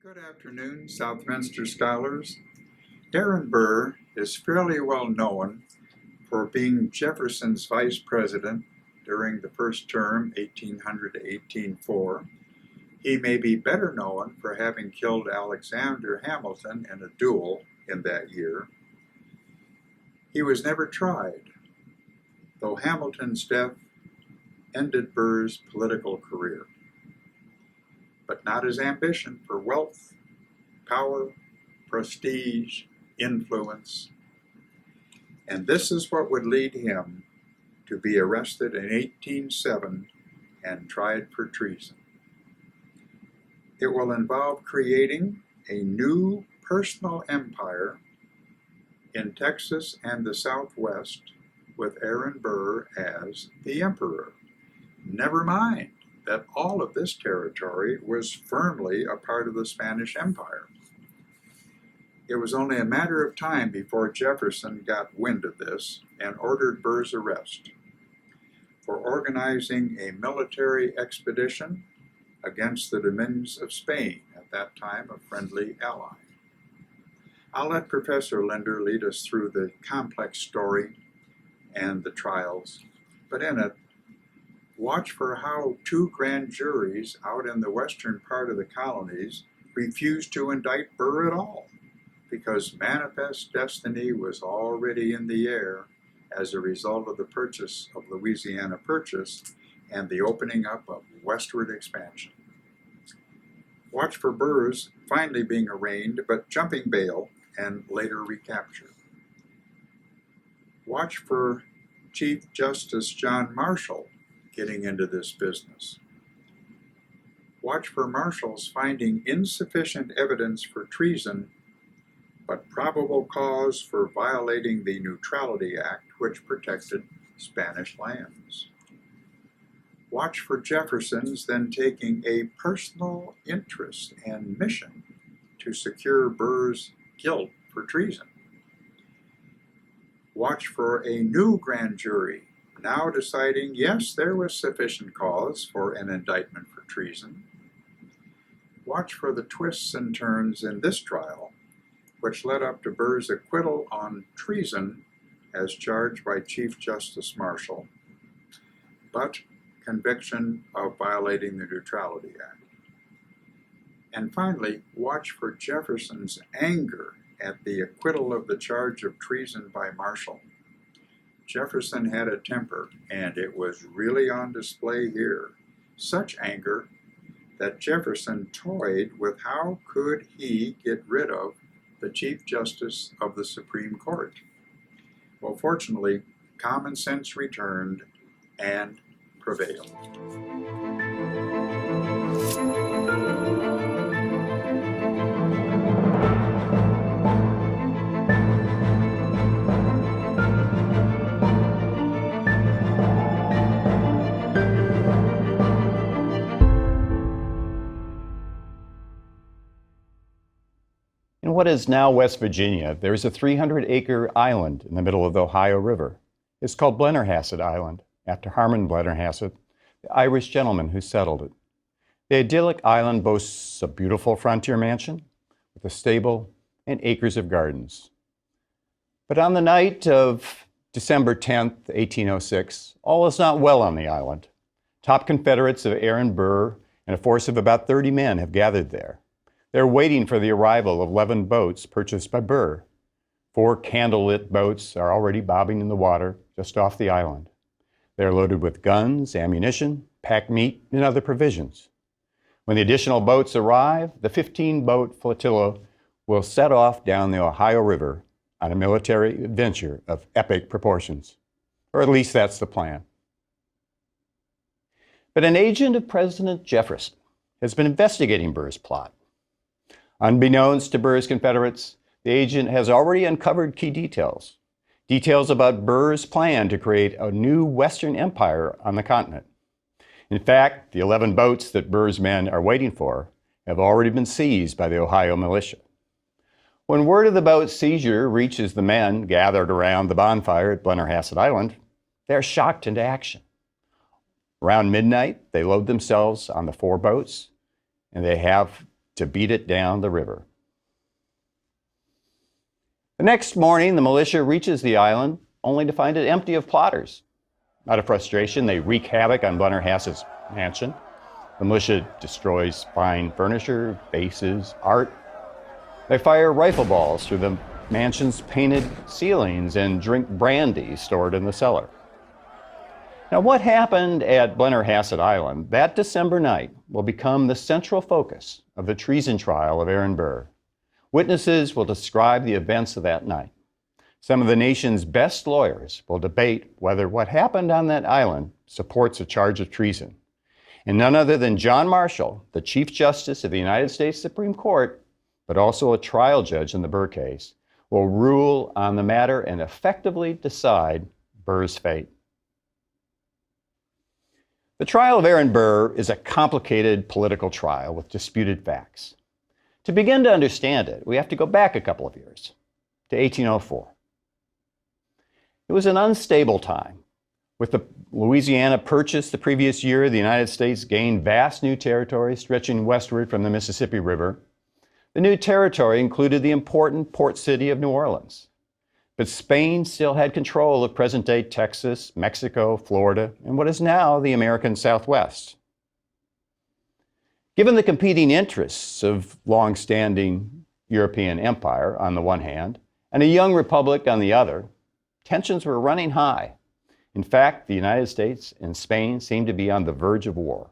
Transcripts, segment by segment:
Good afternoon, Southminster scholars. Aaron Burr is fairly well known for being Jefferson's vice president during the first term, 1800 to 1804. He may be better known for having killed Alexander Hamilton in a duel in that year. He was never tried, though Hamilton's death ended Burr's political career, but not his ambition for wealth, power, prestige, influence. And this is what would lead him to be arrested in 1807 and tried for treason. It will involve creating a new personal empire in Texas and the Southwest with Aaron Burr as the emperor. Never mind that all of this territory was firmly a part of the Spanish Empire. It was only a matter of time before Jefferson got wind of this and ordered Burr's arrest for organizing a military expedition against the dominions of Spain, at that time a friendly ally. I'll let Professor Linder lead us through the complex story and the trials, but in it, watch for how two grand juries out in the western part of the colonies refused to indict Burr at all, because manifest destiny was already in the air as a result of the purchase of Louisiana Purchase and the opening up of westward expansion. Watch for Burr's finally being arraigned but jumping bail and later recaptured. Watch for Chief Justice John Marshall getting into this business. Watch for Marshall's finding insufficient evidence for treason, but probable cause for violating the Neutrality Act, which protected Spanish lands. Watch for Jefferson's then taking a personal interest and mission to secure Burr's guilt for treason. Watch for a new grand jury now deciding, yes, there was sufficient cause for an indictment for treason. Watch for the twists and turns in this trial, which led up to Burr's acquittal on treason as charged by Chief Justice Marshall, but conviction of violating the Neutrality Act. And finally, watch for Jefferson's anger at the acquittal of the charge of treason by Marshall. Jefferson had a temper, and it was really on display here. Such anger that Jefferson toyed with how could he get rid of the Chief Justice of the Supreme Court. Well, fortunately, common sense returned and prevailed. In what is now West Virginia, there is a 300-acre island in the middle of the Ohio River. It's called Blennerhassett Island, after Harmon Blennerhassett, the Irish gentleman who settled it. The idyllic island boasts a beautiful frontier mansion with a stable and acres of gardens. But on the night of December 10th, 1806, all is not well on the island. Top Confederates of Aaron Burr and a force of about 30 men have gathered there. They're waiting for the arrival of 11 boats purchased by Burr. 4 candlelit boats are already bobbing in the water just off the island. They're loaded with guns, ammunition, packed meat, and other provisions. When the additional boats arrive, the 15-boat flotilla will set off down the Ohio River on a military adventure of epic proportions. Or at least that's the plan. But an agent of President Jefferson has been investigating Burr's plot. Unbeknownst to Burr's Confederates, the agent has already uncovered key details. Details about Burr's plan to create a new Western empire on the continent. In fact, the 11 boats that Burr's men are waiting for have already been seized by the Ohio militia. When word of the boat seizure reaches the men gathered around the bonfire at Blennerhassett Island, they're shocked into action. Around midnight, they load themselves on the 4 boats, and they have to beat it down the river. The next morning, the militia reaches the island only to find it empty of plotters. Out of frustration, they wreak havoc on Blennerhassett's mansion. The militia destroys fine furniture, vases, art. They fire rifle balls through the mansion's painted ceilings and drink brandy stored in the cellar. Now, what happened at Blennerhassett Island that December night will become the central focus of the treason trial of Aaron Burr. Witnesses will describe the events of that night. Some of the nation's best lawyers will debate whether what happened on that island supports a charge of treason. And none other than John Marshall, the Chief Justice of the United States Supreme Court, but also a trial judge in the Burr case, will rule on the matter and effectively decide Burr's fate. The trial of Aaron Burr is a complicated political trial with disputed facts. To begin to understand it, we have to go back a couple of years, to 1804. It was an unstable time. With the Louisiana Purchase the previous year, the United States gained vast new territory stretching westward from the Mississippi River. The new territory included the important port city of New Orleans. But Spain still had control of present-day Texas, Mexico, Florida, and what is now the American Southwest. Given the competing interests of long-standing European empire on the one hand, and a young republic on the other, tensions were running high. In fact, the United States and Spain seemed to be on the verge of war.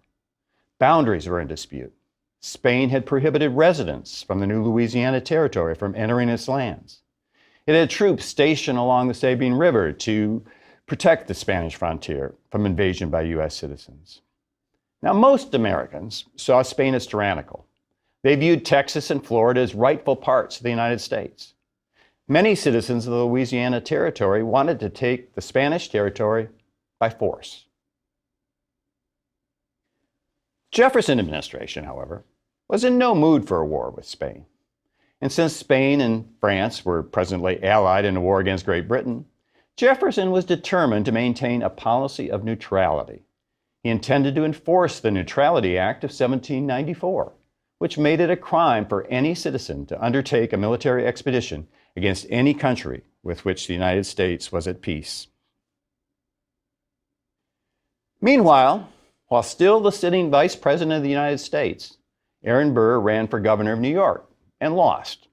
Boundaries were in dispute. Spain had prohibited residents from the new Louisiana Territory from entering its lands. It had troops stationed along the Sabine River to protect the Spanish frontier from invasion by U.S. citizens. Now, most Americans saw Spain as tyrannical. They viewed Texas and Florida as rightful parts of the United States. Many citizens of the Louisiana Territory wanted to take the Spanish territory by force. The Jefferson administration, however, was in no mood for a war with Spain. And since Spain and France were presently allied in a war against Great Britain, Jefferson was determined to maintain a policy of neutrality. He intended to enforce the Neutrality Act of 1794, which made it a crime for any citizen to undertake a military expedition against any country with which the United States was at peace. Meanwhile, while still the sitting Vice President of the United States, Aaron Burr ran for governor of New York and lost.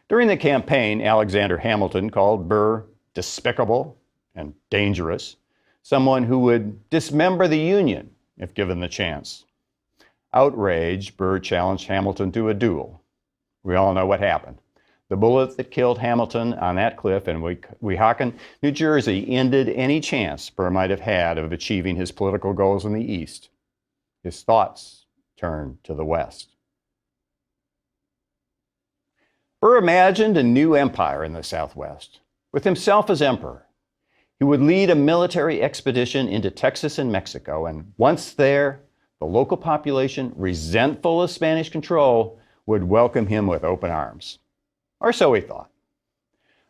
During the campaign, Alexander Hamilton called Burr despicable and dangerous, someone who would dismember the Union if given the chance. Outraged, Burr challenged Hamilton to a duel. We all know what happened. The bullet that killed Hamilton on that cliff in Weehawken, New Jersey, ended any chance Burr might have had of achieving his political goals in the East. His thoughts turned to the West. Burr imagined a new empire in the Southwest, with himself as emperor. He would lead a military expedition into Texas and Mexico, and once there, the local population, resentful of Spanish control, would welcome him with open arms. Or so he thought.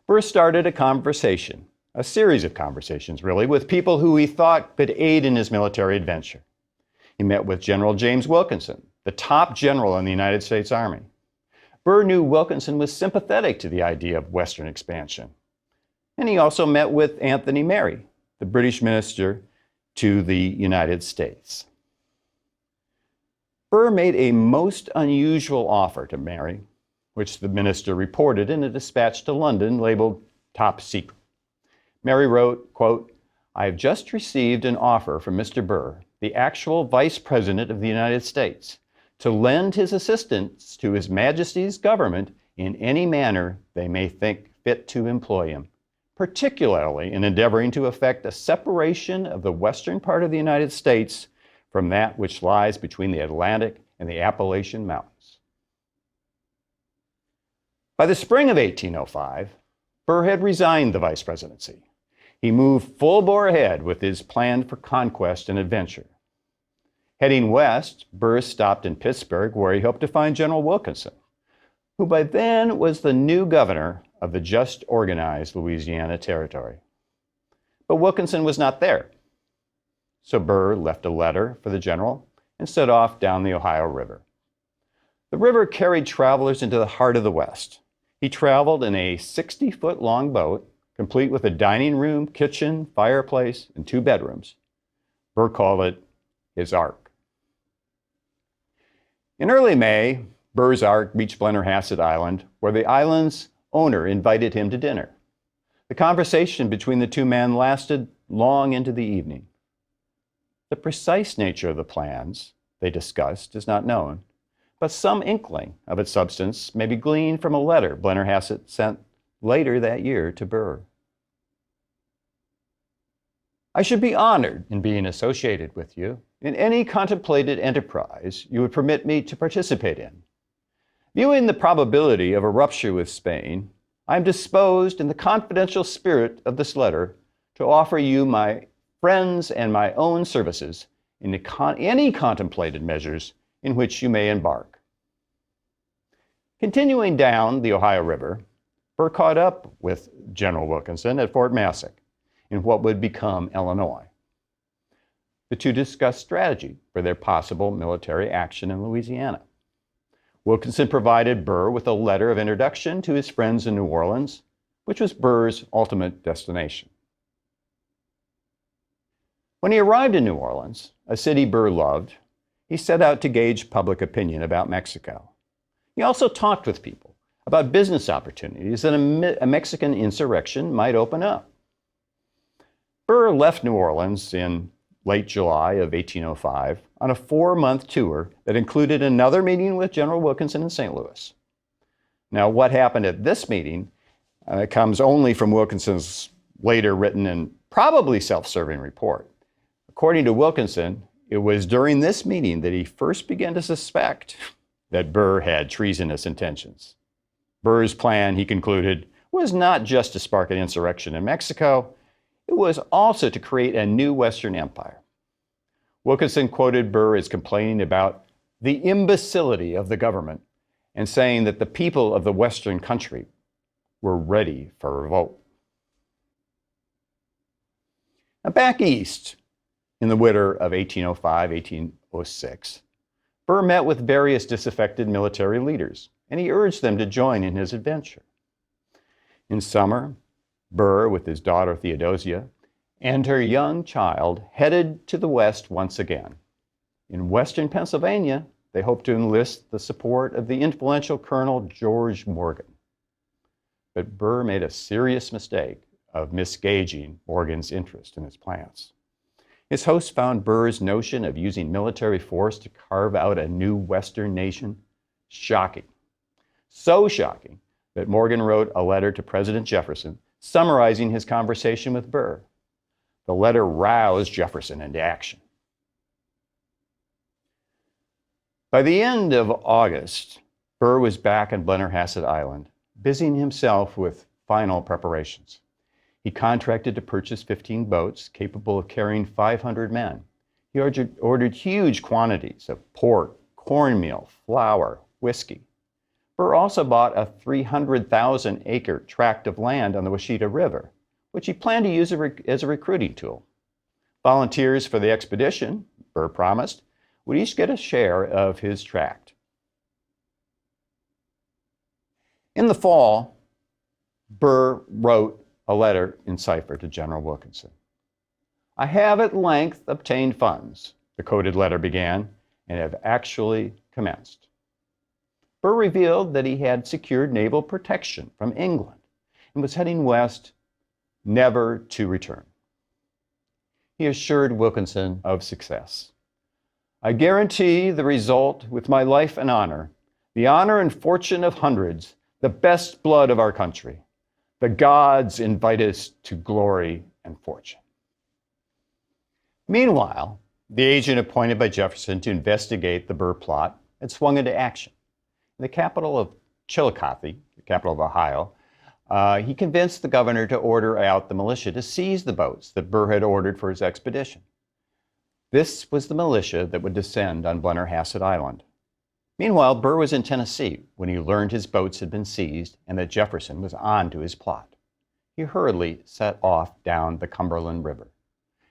Burr started a series of conversations really, with people who he thought could aid in his military adventure. He met with General James Wilkinson, the top general in the United States Army. Burr knew Wilkinson was sympathetic to the idea of Western expansion. And he also met with Anthony Merry, the British minister to the United States. Burr made a most unusual offer to Merry, which the minister reported in a dispatch to London labeled top secret. Merry wrote, quote, "I have just received an offer from Mr. Burr, the actual Vice President of the United States, to lend his assistance to His Majesty's government in any manner they may think fit to employ him, particularly in endeavoring to effect a separation of the western part of the United States from that which lies between the Atlantic and the Appalachian Mountains." By the spring of 1805, Burr had resigned the vice presidency. He moved full bore ahead with his plan for conquest and adventure. Heading west, Burr stopped in Pittsburgh, where he hoped to find General Wilkinson, who by then was the new governor of the just organized Louisiana Territory. But Wilkinson was not there. So Burr left a letter for the general and set off down the Ohio River. The river carried travelers into the heart of the West. He traveled in a 60-foot-long boat, complete with a dining room, kitchen, fireplace, and 2 bedrooms. Burr called it his Ark. In early May, Burr's Ark reached Blennerhassett Island, where the island's owner invited him to dinner. The conversation between the 2 men lasted long into the evening. The precise nature of the plans they discussed is not known, but some inkling of its substance may be gleaned from a letter Blennerhassett sent later that year to Burr. I should be honored in being associated with you in any contemplated enterprise you would permit me to participate in. Viewing the probability of a rupture with Spain, I am disposed in the confidential spirit of this letter to offer you my friends and my own services in any contemplated measures in which you may embark. Continuing down the Ohio River, Burr caught up with General Wilkinson at Fort Massac in what would become Illinois. The 2 discussed strategy for their possible military action in Louisiana. Wilkinson provided Burr with a letter of introduction to his friends in New Orleans, which was Burr's ultimate destination. When he arrived in New Orleans, a city Burr loved, he set out to gauge public opinion about Mexico. He also talked with people about business opportunities that a Mexican insurrection might open up. Burr left New Orleans in late July of 1805 on a 4-month tour that included another meeting with General Wilkinson in St. Louis. Now, what happened at this meeting comes only from Wilkinson's later written and probably self-serving report. According to Wilkinson, it was during this meeting that he first began to suspect that Burr had treasonous intentions. Burr's plan, he concluded, was not just to spark an insurrection in Mexico, it was also to create a new Western empire. Wilkinson quoted Burr as complaining about the imbecility of the government and saying that the people of the Western country were ready for revolt. Now, back east, in the winter of 1805-1806, Burr met with various disaffected military leaders, and he urged them to join in his adventure. In summer, Burr, with his daughter Theodosia and her young child, headed to the west once again. In western Pennsylvania, they hoped to enlist the support of the influential Colonel George Morgan. But Burr made a serious mistake of misgauging Morgan's interest in his plans. His host found Burr's notion of using military force to carve out a new Western nation shocking. So shocking that Morgan wrote a letter to President Jefferson summarizing his conversation with Burr. The letter roused Jefferson into action. By the end of August, Burr was back on Blennerhassett Island, busying himself with final preparations. He contracted to purchase 15 boats capable of carrying 500 men. He ordered huge quantities of pork, cornmeal, flour, whiskey. Burr also bought a 300,000-acre tract of land on the Washita River, which he planned to use as a recruiting tool. Volunteers for the expedition, Burr promised, would each get a share of his tract. In the fall, Burr wrote a letter in cipher to General Wilkinson. "I have at length obtained funds," the coded letter began, "and have actually commenced." Burr revealed that he had secured naval protection from England and was heading west, never to return. He assured Wilkinson of success. "I guarantee the result with my life and honor, the honor and fortune of hundreds, the best blood of our country. The gods invite us to glory and fortune." Meanwhile, the agent appointed by Jefferson to investigate the Burr plot had swung into action. In the capital of Chillicothe, the capital of Ohio, he convinced the governor to order out the militia to seize the boats that Burr had ordered for his expedition. This was the militia that would descend on Blennerhassett Island. Meanwhile, Burr was in Tennessee when he learned his boats had been seized and that Jefferson was on to his plot. He hurriedly set off down the Cumberland River.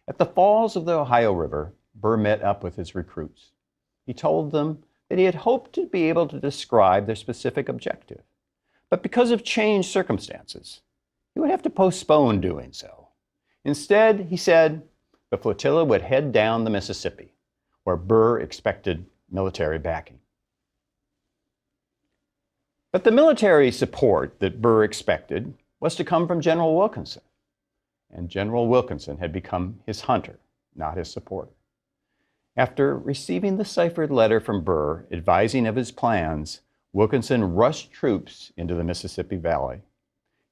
At the falls of the Ohio River, Burr met up with his recruits. He told them that he had hoped to be able to describe their specific objective. But because of changed circumstances, he would have to postpone doing so. Instead, he said the flotilla would head down the Mississippi, where Burr expected military backing. But the military support that Burr expected was to come from General Wilkinson, and General Wilkinson had become his hunter, not his supporter. After receiving the ciphered letter from Burr advising of his plans, Wilkinson rushed troops into the Mississippi Valley.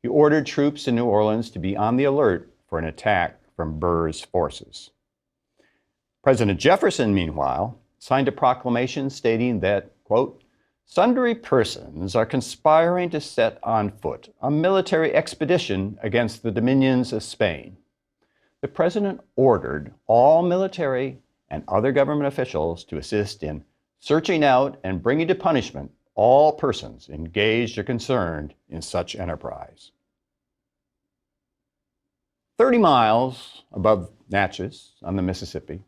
He ordered troops in New Orleans to be on the alert for an attack from Burr's forces. President Jefferson, meanwhile, signed a proclamation stating that, quote, "Sundry persons are conspiring to set on foot a military expedition against the dominions of Spain." The president ordered all military and other government officials to assist in searching out and bringing to punishment all persons engaged or concerned in such enterprise. 30 miles above Natchez on the Mississippi,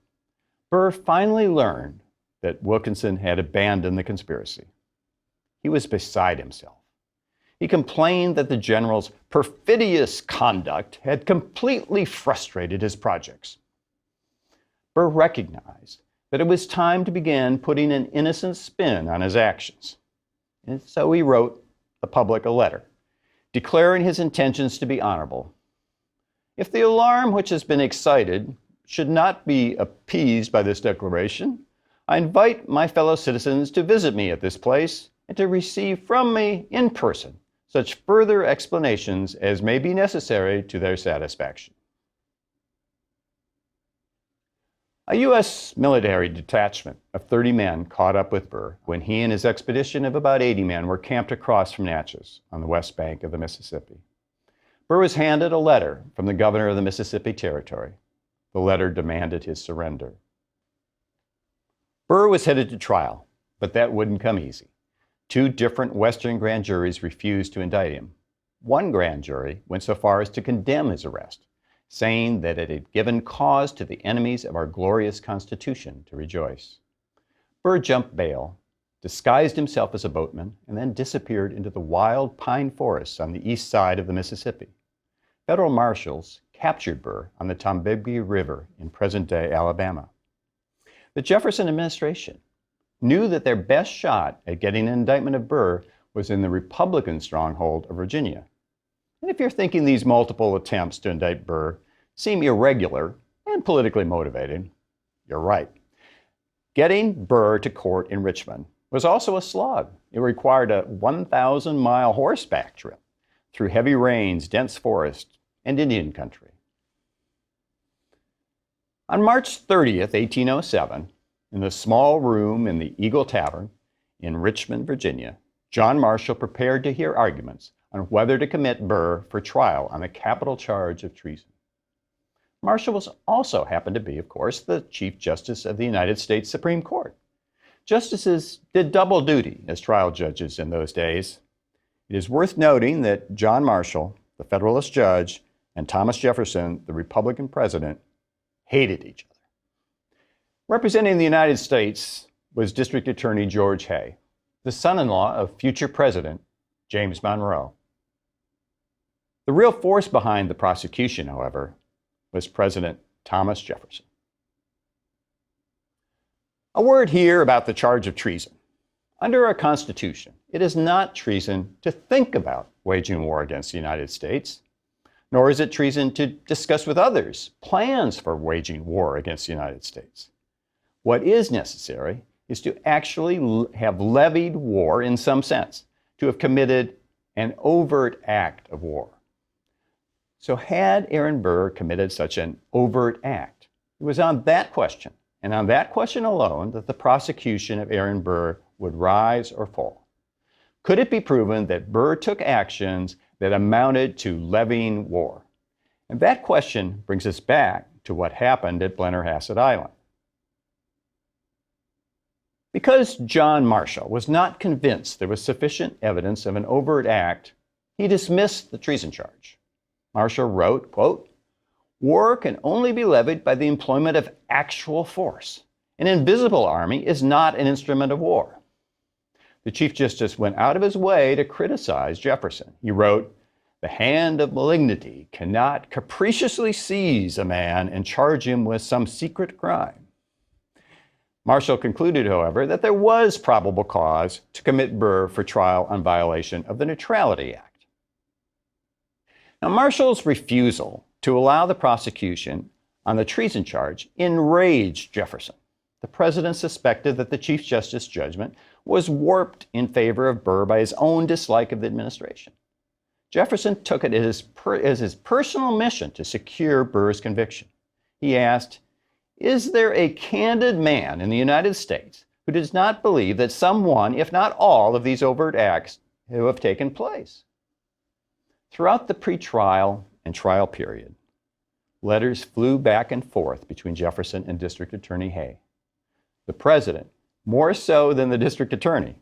Burr finally learned that Wilkinson had abandoned the conspiracy. He was beside himself. He complained that the general's perfidious conduct had completely frustrated his projects. Burr recognized that it was time to begin putting an innocent spin on his actions. And so he wrote the public a letter, declaring his intentions to be honorable. If the alarm which has been excited should not be appeased by this declaration, I invite my fellow citizens to visit me at this place and to receive from me in person such further explanations as may be necessary to their satisfaction. A U.S. military detachment of 30 men caught up with Burr when he and his expedition of about 80 men were camped across from Natchez on the west bank of the Mississippi. Burr was handed a letter from the governor of the Mississippi Territory. The letter demanded his surrender. Burr was headed to trial, but that wouldn't come easy. 2 different Western grand juries refused to indict him. One grand jury went so far as to condemn his arrest, saying that it had given cause to the enemies of our glorious Constitution to rejoice. Burr jumped bail, disguised himself as a boatman, and then disappeared into the wild pine forests on the east side of the Mississippi. Federal marshals captured Burr on the Tombigbee River in present-day Alabama. The Jefferson administration knew that their best shot at getting an indictment of Burr was in the Republican stronghold of Virginia. And if you're thinking these multiple attempts to indict Burr seem irregular and politically motivated, you're right. Getting Burr to court in Richmond was also a slog. It required a 1,000-mile horseback trip through heavy rains, dense forest, and Indian country. On March 30th, 1807, in the small room in the Eagle Tavern in Richmond, Virginia, John Marshall prepared to hear arguments on whether to commit Burr for trial on the capital charge of treason. Marshall also happened to be, of course, the Chief Justice of the United States Supreme Court. Justices did double duty as trial judges in those days. It is worth noting that John Marshall, the Federalist judge, and Thomas Jefferson, the Republican president, hated each other. Representing the United States was District Attorney George Hay, the son-in-law of future President James Monroe. The real force behind the prosecution, however, was President Thomas Jefferson. A word here about the charge of treason. Under our Constitution, it is not treason to think about waging war against the United States, nor is it treason to discuss with others plans for waging war against the United States. What is necessary is to actually have levied war in some sense, to have committed an overt act of war. So had Aaron Burr committed such an overt act, it was on that question, and on that question alone, that the prosecution of Aaron Burr would rise or fall. Could it be proven that Burr took actions that amounted to levying war? And that question brings us back to what happened at Blennerhassett Island. Because John Marshall was not convinced there was sufficient evidence of an overt act, he dismissed the treason charge. Marshall wrote, quote, "War can only be levied by the employment of actual force, An invisible army is not an instrument of war. The Chief Justice went out of his way to criticize Jefferson. He wrote, "The hand of malignity cannot capriciously seize a man and charge him with some secret crime." Marshall concluded, however, that there was probable cause to commit Burr for trial on violation of the Neutrality Act. Now, Marshall's refusal to allow the prosecution on the treason charge enraged Jefferson. The president suspected that the Chief Justice's judgment was warped in favor of Burr by his own dislike of the administration. Jefferson took it as his personal mission to secure Burr's conviction. He asked, "Is there a candid man in the United States who does not believe that some one, if not all, of these overt acts have taken place?" Throughout the pretrial and trial period, letters flew back and forth between Jefferson and District Attorney Hay. The president, more so than the district attorney,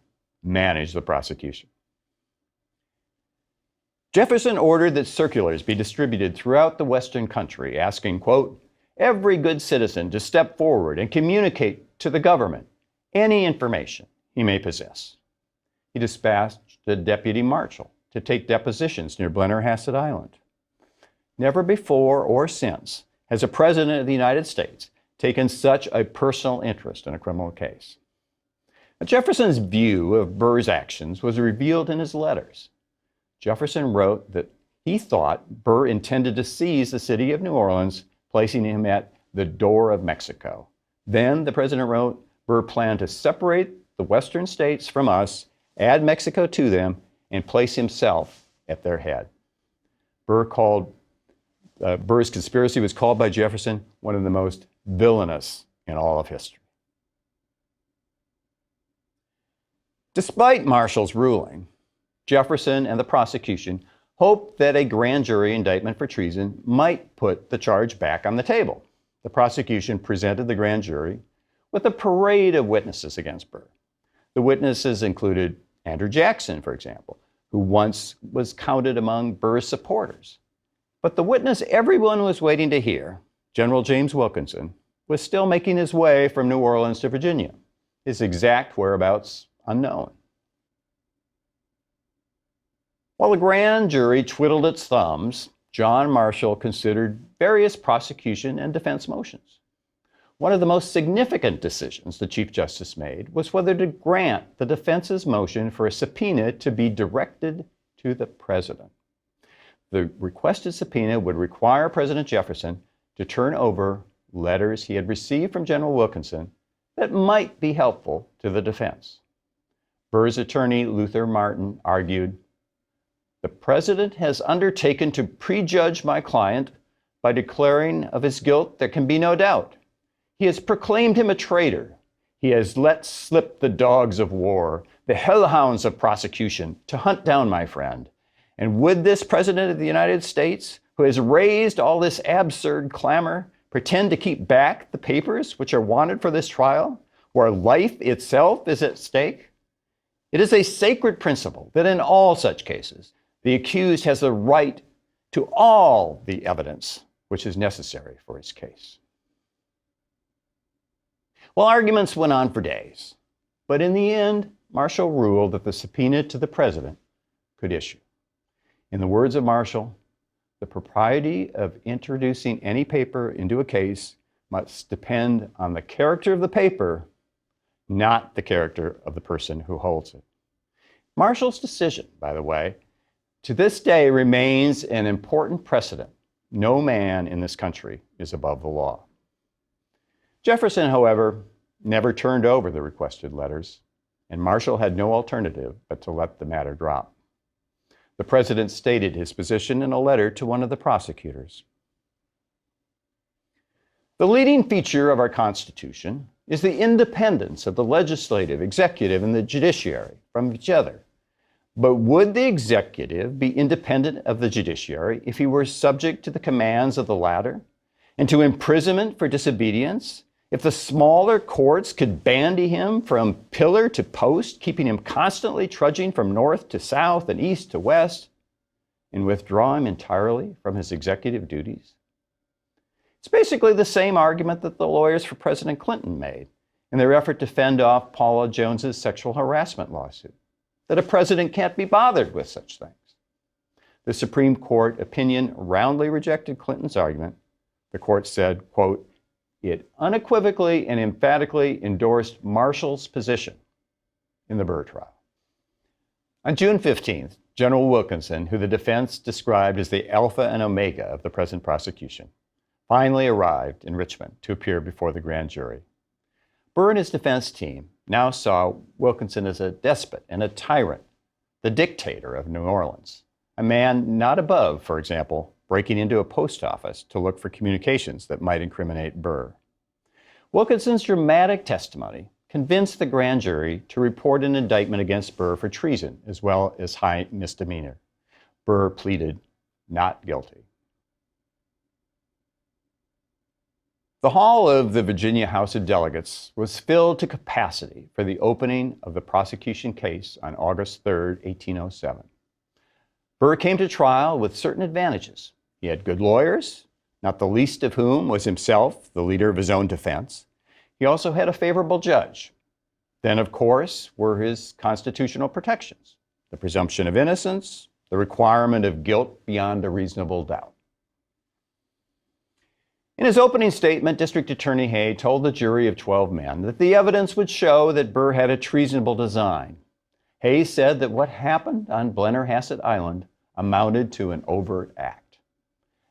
managed the prosecution. Jefferson ordered that circulars be distributed throughout the Western country, asking, quote, "every good citizen to step forward and communicate to the government any information he may possess." He dispatched a deputy marshal to take depositions near Blennerhassett Island. Never before or since has a president of the United States taken such a personal interest in a criminal case. Now, Jefferson's view of Burr's actions was revealed in his letters. Jefferson wrote that he thought Burr intended to seize the city of New Orleans, placing him at the door of Mexico. Then the president wrote, Burr planned to separate the western states from us, add Mexico to them, and place himself at their head. Burr's conspiracy was called by Jefferson one of the most villainous in all of history. Despite Marshall's ruling, Jefferson and the prosecution hoped that a grand jury indictment for treason might put the charge back on the table. The prosecution presented the grand jury with a parade of witnesses against Burr. The witnesses included Andrew Jackson, for example, who once was counted among Burr's supporters. But the witness everyone was waiting to hear, General James Wilkinson, was still making his way from New Orleans to Virginia, his exact whereabouts unknown. While the grand jury twiddled its thumbs, John Marshall considered various prosecution and defense motions. One of the most significant decisions the Chief Justice made was whether to grant the defense's motion for a subpoena to be directed to the president. The requested subpoena would require President Jefferson to turn over letters he had received from General Wilkinson that might be helpful to the defense. Burr's attorney, Luther Martin, argued, "The president has undertaken to prejudge my client by declaring of his guilt there can be no doubt. He has proclaimed him a traitor. He has let slip the dogs of war, the hellhounds of prosecution, to hunt down my friend. And would this president of the United States, who has raised all this absurd clamor, pretend to keep back the papers which are wanted for this trial, where life itself is at stake? It is a sacred principle that in all such cases, the accused has the right to all the evidence which is necessary for his case." Well, arguments went on for days, but in the end, Marshall ruled that the subpoena to the president could issue. In the words of Marshall, the propriety of introducing any paper into a case must depend on the character of the paper, not the character of the person who holds it. Marshall's decision, by the way, to this day remains an important precedent. No man in this country is above the law. Jefferson, however, never turned over the requested letters, and Marshall had no alternative but to let the matter drop. The president stated his position in a letter to one of the prosecutors. "The leading feature of our Constitution is the independence of the legislative, executive, and the judiciary from each other. But would the executive be independent of the judiciary if he were subject to the commands of the latter and to imprisonment for disobedience? If the smaller courts could bandy him from pillar to post, keeping him constantly trudging from north to south and east to west, and withdraw him entirely from his executive duties?" It's basically the same argument that the lawyers for President Clinton made in their effort to fend off Paula Jones's sexual harassment lawsuit, that a president can't be bothered with such things. The Supreme Court opinion roundly rejected Clinton's argument. The court said, quote, "It unequivocally and emphatically endorsed Marshall's position in the Burr trial." On June 15th, General Wilkinson, who the defense described as the alpha and omega of the present prosecution, finally arrived in Richmond to appear before the grand jury. Burr and his defense team now saw Wilkinson as a despot and a tyrant, the dictator of New Orleans, a man not above, for example, breaking into a post office to look for communications that might incriminate Burr. Wilkinson's dramatic testimony convinced the grand jury to report an indictment against Burr for treason as well as high misdemeanor. Burr pleaded not guilty. The hall of the Virginia House of Delegates was filled to capacity for the opening of the prosecution case on August 3, 1807. Burr came to trial with certain advantages. He had good lawyers, not the least of whom was himself the leader of his own defense. He also had a favorable judge. Then, of course, were his constitutional protections, the presumption of innocence, the requirement of guilt beyond a reasonable doubt. In his opening statement, District Attorney Hay told the jury of 12 men that the evidence would show that Burr had a treasonable design. Hay said that what happened on Blennerhassett Island amounted to an overt act.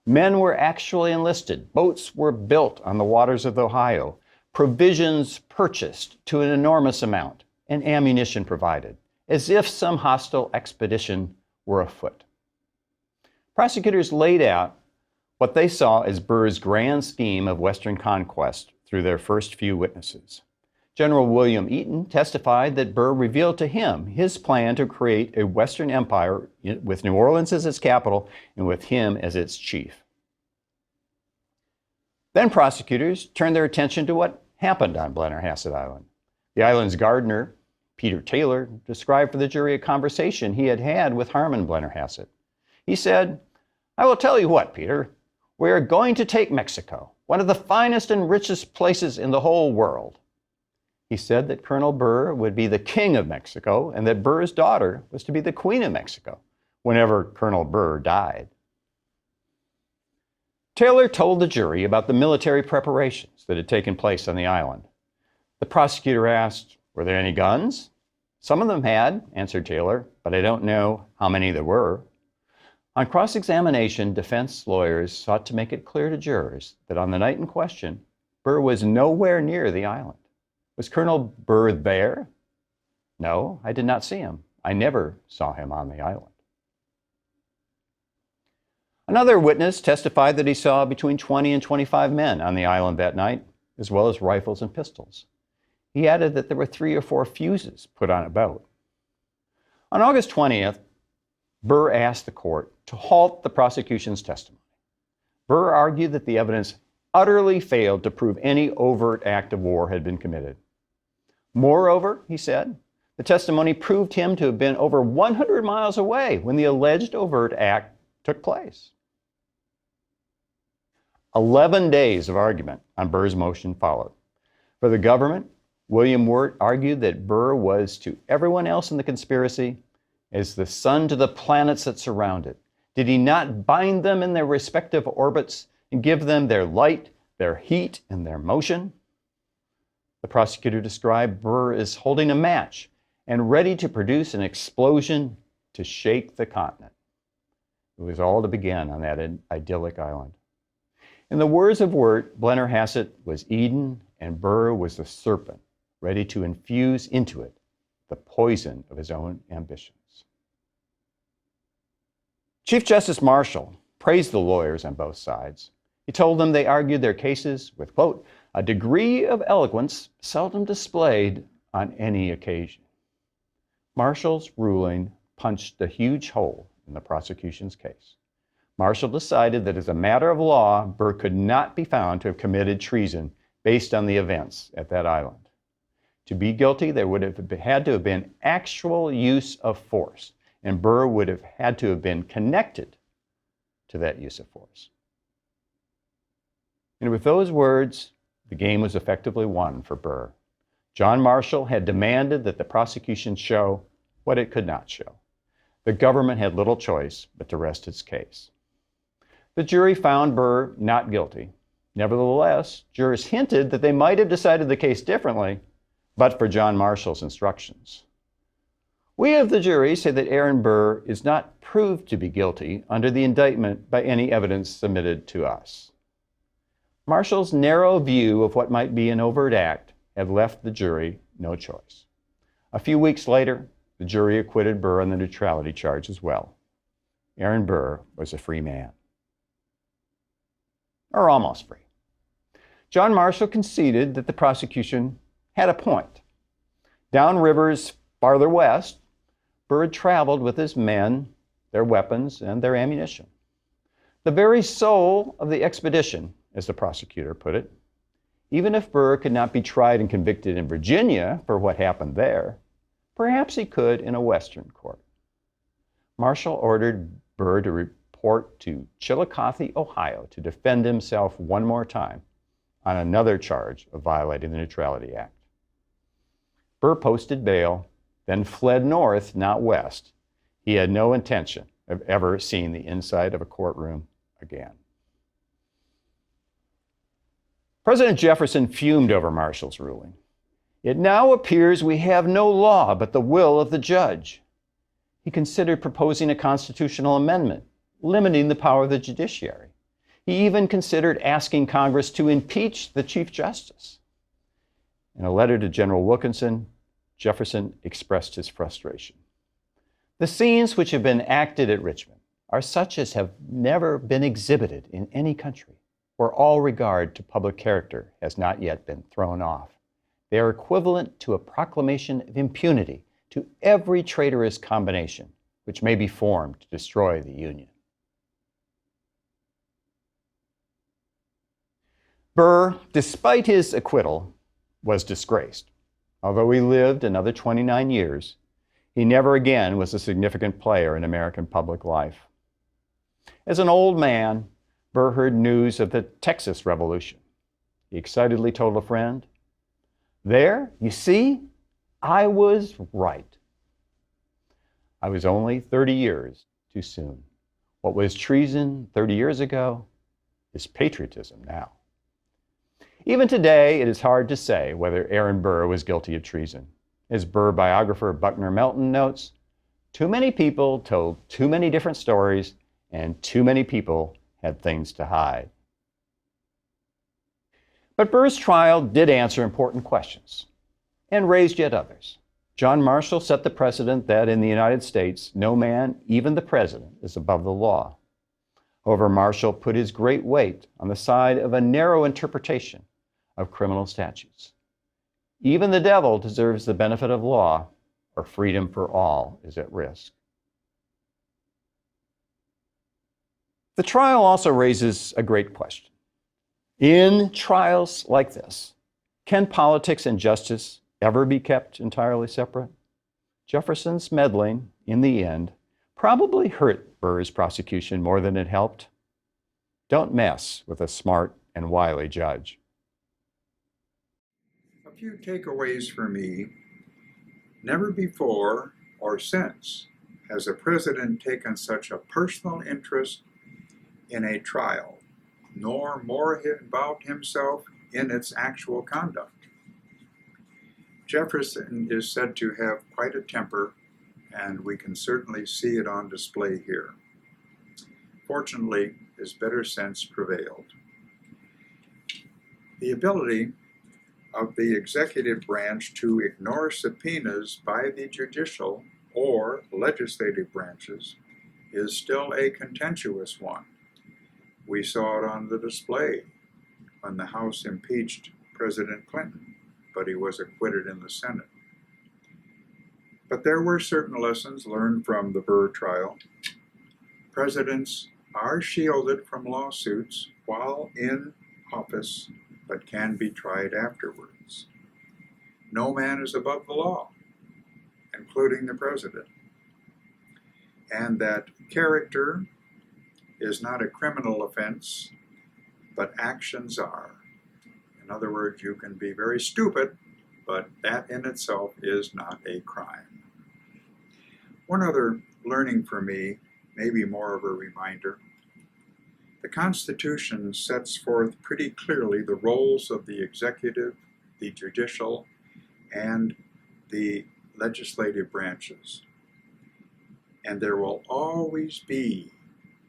Men were actually enlisted, boats were built on the waters of Ohio, provisions purchased to an enormous amount, and ammunition provided, as if some hostile expedition were afoot. Prosecutors laid out what they saw as Burr's grand scheme of Western conquest through their first few witnesses. General William Eaton testified that Burr revealed to him his plan to create a Western empire with New Orleans as its capital and with him as its chief. Then prosecutors turned their attention to what happened on Blennerhassett Island. The island's gardener, Peter Taylor, described for the jury a conversation he had had with Harmon Blennerhassett. He said, "I will tell you what, Peter, we are going to take Mexico, one of the finest and richest places in the whole world." He said that Colonel Burr would be the king of Mexico and that Burr's daughter was to be the queen of Mexico whenever Colonel Burr died. Taylor told the jury about the military preparations that had taken place on the island. The prosecutor asked, "Were there any guns?" "Some of them had," answered Taylor, "but I don't know how many there were." On cross-examination, defense lawyers sought to make it clear to jurors that on the night in question, Burr was nowhere near the island. Was Colonel Burr there? "No, I did not see him. I never saw him on the island." Another witness testified that he saw between 20 and 25 men on the island that night, as well as rifles and pistols. He added that there were 3 or 4 fuses put on a boat. On August 20th, Burr asked the court to halt the prosecution's testimony. Burr argued that the evidence utterly failed to prove any overt act of war had been committed. Moreover, he said, the testimony proved him to have been over 100 miles away when the alleged overt act took place. 11 days of argument on Burr's motion followed. For the government, William Wirt argued that Burr was to everyone else in the conspiracy as the sun to the planets that surround it. Did he not bind them in their respective orbits and give them their light, their heat, and their motion? The prosecutor described Burr as holding a match and ready to produce an explosion to shake the continent. It was all to begin on that idyllic island. In the words of Wirt, Blennerhassett was Eden and Burr was the serpent, ready to infuse into it the poison of his own ambitions. Chief Justice Marshall praised the lawyers on both sides. He told them they argued their cases with, quote, a degree of eloquence seldom displayed on any occasion. Marshall's ruling punched a huge hole in the prosecution's case. Marshall decided that as a matter of law, Burr could not be found to have committed treason based on the events at that island. To be guilty, there would have had to have been actual use of force, and Burr would have had to have been connected to that use of force. And with those words, the game was effectively won for Burr. John Marshall had demanded that the prosecution show what it could not show. The government had little choice but to rest its case. The jury found Burr not guilty. Nevertheless, jurors hinted that they might have decided the case differently, but for John Marshall's instructions. We of the jury say that Aaron Burr is not proved to be guilty under the indictment by any evidence submitted to us. Marshall's narrow view of what might be an overt act had left the jury no choice. A few weeks later, the jury acquitted Burr on the neutrality charge as well. Aaron Burr was a free man. Or almost free. John Marshall conceded that the prosecution had a point. Down rivers farther west, Burr had traveled with his men, their weapons, and their ammunition. The very soul of the expedition, as the prosecutor put it. Even if Burr could not be tried and convicted in Virginia for what happened there, perhaps he could in a Western court. Marshall ordered Burr to report to Chillicothe, Ohio, to defend himself one more time on another charge of violating the Neutrality Act. Burr posted bail, then fled north, not west. He had no intention of ever seeing the inside of a courtroom again. President Jefferson fumed over Marshall's ruling. It now appears we have no law but the will of the judge. He considered proposing a constitutional amendment, limiting the power of the judiciary. He even considered asking Congress to impeach the Chief Justice. In a letter to General Wilkinson, Jefferson expressed his frustration. The scenes which have been acted at Richmond are such as have never been exhibited in any country, where all regard to public character has not yet been thrown off. They are equivalent to a proclamation of impunity to every traitorous combination which may be formed to destroy the Union. Burr, despite his acquittal, was disgraced. Although he lived another 29 years, he never again was a significant player in American public life. As an old man, Burr heard news of the Texas Revolution. He excitedly told a friend, "There, you see, I was right." I was only 30 years too soon. What was treason 30 years ago is patriotism now. Even today, it is hard to say whether Aaron Burr was guilty of treason. As Burr biographer Buckner Melton notes, too many people told too many different stories, and too many people had things to hide. But Burr's trial did answer important questions and raised yet others. John Marshall set the precedent that in the United States, no man, even the president, is above the law. However, Marshall put his great weight on the side of a narrow interpretation of criminal statutes. Even the devil deserves the benefit of law, or freedom for all is at risk. The trial also raises a great question. In trials like this, can politics and justice ever be kept entirely separate? Jefferson's meddling, in the end, probably hurt Burr's prosecution more than it helped. Don't mess with a smart and wily judge. A few takeaways for me. Never before or since has a president taken such a personal interest in a trial, nor more involved himself in its actual conduct. Jefferson is said to have quite a temper, and we can certainly see it on display here. Fortunately, his better sense prevailed. The ability of the executive branch to ignore subpoenas by the judicial or legislative branches is still a contentious one. We saw it on the display when the House impeached President Clinton, but he was acquitted in the Senate. But there were certain lessons learned from the Burr trial. Presidents are shielded from lawsuits while in office, but can be tried afterwards. No man is above the law, including the president. And that character is not a criminal offense, but actions are. In other words, you can be very stupid but that in itself is not a crime. One other learning for me, maybe more of a reminder, the Constitution sets forth pretty clearly the roles of the executive, the judicial, and the legislative branches. And there will always be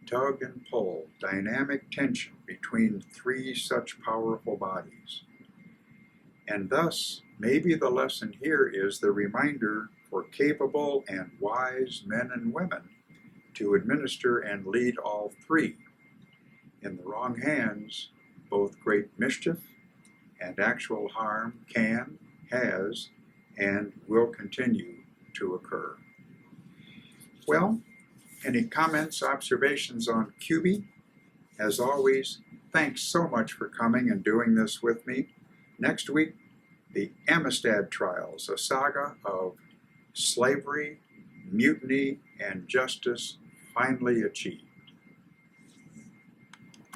tug and pull, dynamic tension between three such powerful bodies. And thus, maybe the lesson here is the reminder for capable and wise men and women to administer and lead all three. In the wrong hands, both great mischief and actual harm can, has, and will continue to occur. Well, any comments, observations on QB? As always, thanks so much for coming and doing this with me. Next week, the Amistad Trials, a saga of slavery, mutiny, and justice finally achieved.